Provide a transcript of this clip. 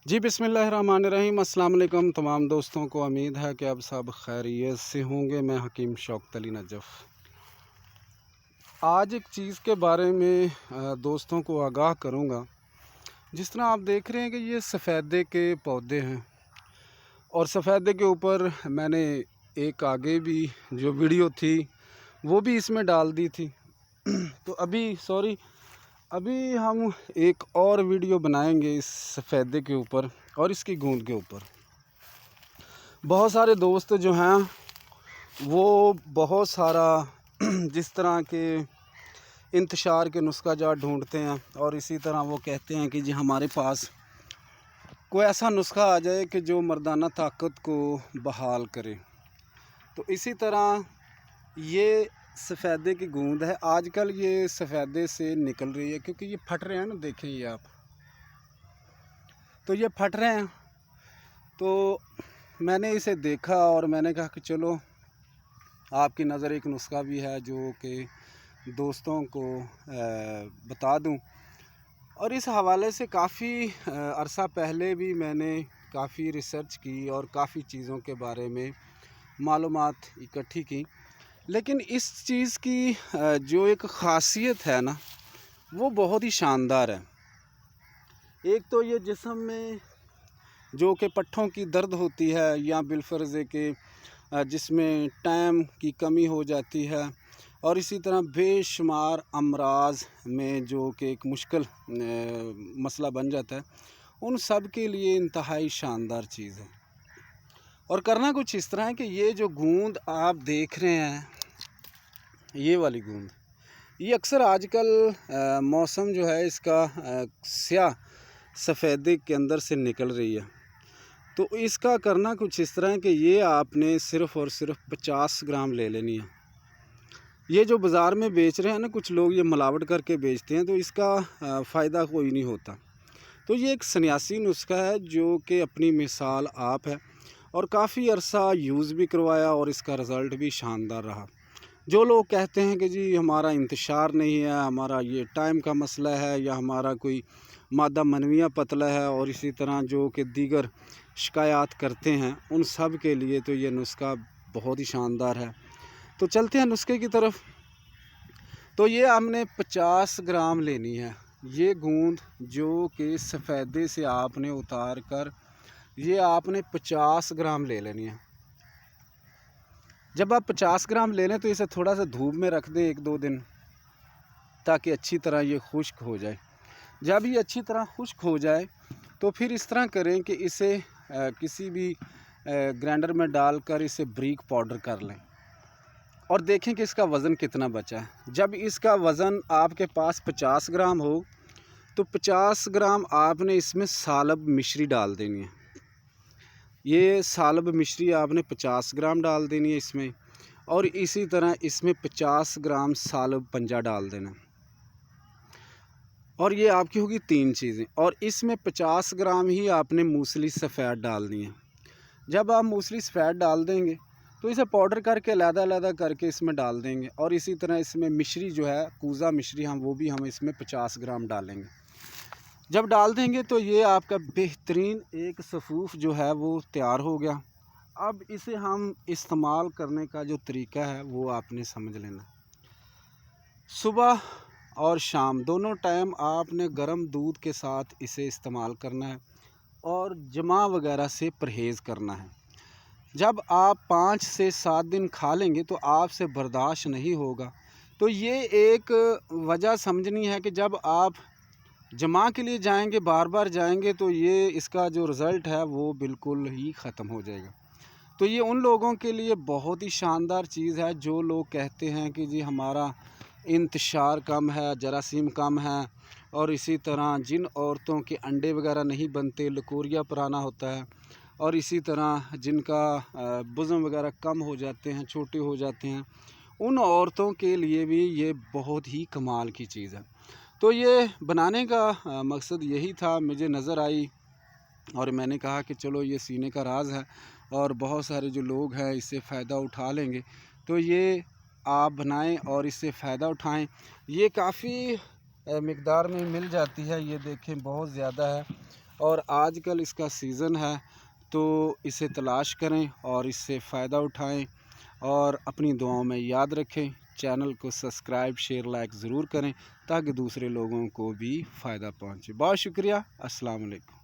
जी बिस्मिल्लाहिर्रहमानिर्रहीम। अस्सलाम वालेकुम तमाम दोस्तों को। उम्मीद है कि अब सब खैरियत से होंगे। मैं हकीम शौकत अली नजफ़ आज एक चीज़ के बारे में दोस्तों को आगाह करूँगा। जिस तरह आप देख रहे हैं कि ये सफ़ेदे के पौधे हैं और सफ़ेदे के ऊपर मैंने एक आगे भी जो वीडियो थी वो भी इसमें डाल दी थी। तो अभी हम एक और वीडियो बनाएंगे इस सफ़ेदे के ऊपर और इसकी गूंद के ऊपर। बहुत सारे दोस्त जो हैं वो बहुत सारा जिस तरह के इंतशार के नुस्खा जात ढूंढते हैं और इसी तरह वो कहते हैं कि जी हमारे पास कोई ऐसा नुस्खा आ जाए कि जो मर्दाना ताकत को बहाल करे। तो इसी तरह ये सफ़ेदे की गूंद है। आजकल ये सफ़ेदे से निकल रही है क्योंकि ये फट रहे हैं ना, देखें ये आप, तो ये फट रहे हैं। तो मैंने इसे देखा और मैंने कहा कि चलो आपकी नज़र एक नुस्खा भी है जो कि दोस्तों को बता दूं। और इस हवाले से काफ़ी अरसा पहले भी मैंने काफ़ी रिसर्च की और काफ़ी चीज़ों के बारे में मालूमात इकट्ठी की। लेकिन इस चीज़ की जो एक ख़ासियत है ना, वो बहुत ही शानदार है। एक तो ये जिस्म में जो कि पट्ठों की दर्द होती है या बिलफ़र्ज़ के जिसमें टाइम की कमी हो जाती है और इसी तरह बेशुमार अमराज में जो कि एक मुश्किल मसला बन जाता है, उन सब के लिए इंतहाई शानदार चीज़ है। और करना कुछ इस तरह है कि ये जो गूंद आप देख रहे हैं, ये वाली गूंद, ये अक्सर आजकल मौसम जो है इसका स्याह सफ़ेदे के अंदर से निकल रही है। तो इसका करना कुछ इस तरह है कि ये आपने सिर्फ़ और सिर्फ 50 ग्राम ले लेनी है। ये जो बाज़ार में बेच रहे हैं ना कुछ लोग, ये मिलावट करके बेचते हैं, तो इसका फ़ायदा कोई नहीं होता। तो ये एक सन्यासी नुस्खा है जो कि अपनी मिसाल आप है और काफ़ी अरसा यूज़ भी करवाया और इसका रिज़ल्ट भी शानदार रहा। जो लोग कहते हैं कि जी हमारा इंतशार नहीं है, हमारा ये टाइम का मसला है या हमारा कोई मादा मनविया पतला है और इसी तरह जो कि दीगर शिकायत करते हैं, उन सब के लिए तो ये नुस्खा बहुत ही शानदार है। तो चलते हैं नुस्खे की तरफ। तो ये हमने 50 ग्राम लेनी है ये गूंद, जो कि सफ़ेदे से आपने उतार कर ये आपने 50 ग्राम ले लेनी है। जब आप 50 ग्राम ले लें तो इसे थोड़ा सा धूप में रख दें 1-2 दिन, ताकि अच्छी तरह ये खुश्क हो जाए। जब ये अच्छी तरह खुश्क हो जाए तो फिर इस तरह करें कि इसे किसी भी ग्राइंडर में डालकर इसे बारीक पाउडर कर लें और देखें कि इसका वज़न कितना बचा है। जब इसका वज़न आपके पास 50 ग्राम हो तो 50 ग्राम आपने इसमें सालब मिश्री डाल देनी है। ये सालब मिश्री आपने 50 ग्राम डाल देनी है इसमें, और इसी तरह इसमें 50 ग्राम सालब पंजा डाल देना। और ये आपकी होगी 3 चीज़ें। और इसमें 50 ग्राम ही आपने मूसली सफ़ेद डालनी है। जब आप मूसली सफ़ेद डाल देंगे तो इसे पाउडर करके अलग-अलग करके इसमें डाल देंगे। और इसी तरह इसमें मिश्री जो है, कूज़ा मिश्री, हम इसमें 50 ग्राम डालेंगे। जब डाल देंगे तो ये आपका बेहतरीन एक सफ़ूफ़ जो है वो तैयार हो गया। अब इसे हम इस्तेमाल करने का जो तरीका है वो आपने समझ लेना। सुबह और शाम दोनों टाइम आपने गर्म दूध के साथ इसे इस्तेमाल करना है और जमा वगैरह से परहेज़ करना है। जब आप 5 से 7 दिन खा लेंगे तो आपसे बर्दाश्त नहीं होगा। तो ये एक वजह समझनी है कि जब आप जमा के लिए जाएंगे, बार बार जाएंगे, तो ये इसका जो रिज़ल्ट है वो बिल्कुल ही ख़त्म हो जाएगा। तो ये उन लोगों के लिए बहुत ही शानदार चीज़ है जो लोग कहते हैं कि जी हमारा इंतशार कम है, जरासीम कम है, और इसी तरह जिन औरतों के अंडे वगैरह नहीं बनते, लकोरिया पुराना होता है, और इसी तरह जिनका वज़न वगैरह कम हो जाते हैं, छोटे हो जाते हैं, उन औरतों के लिए भी ये बहुत ही कमाल की चीज़ है। तो ये बनाने का मकसद यही था, मुझे नज़र आई और मैंने कहा कि चलो ये सीने का राज है और बहुत सारे जो लोग हैं इससे फ़ायदा उठा लेंगे। तो ये आप बनाएं और इससे फ़ायदा उठाएं। ये काफ़ी मिक़दार में मिल जाती है, ये देखें बहुत ज़्यादा है। और आजकल इसका सीज़न है, तो इसे तलाश करें और इससे फ़ायदा उठाएं और अपनी दुआओं में याद रखें। चैनल को सब्सक्राइब, शेयर, लाइक ज़रूर करें ताकि दूसरे लोगों को भी फ़ायदा पहुंचे। बहुत शुक्रिया। अस्सलाम वालेकुम।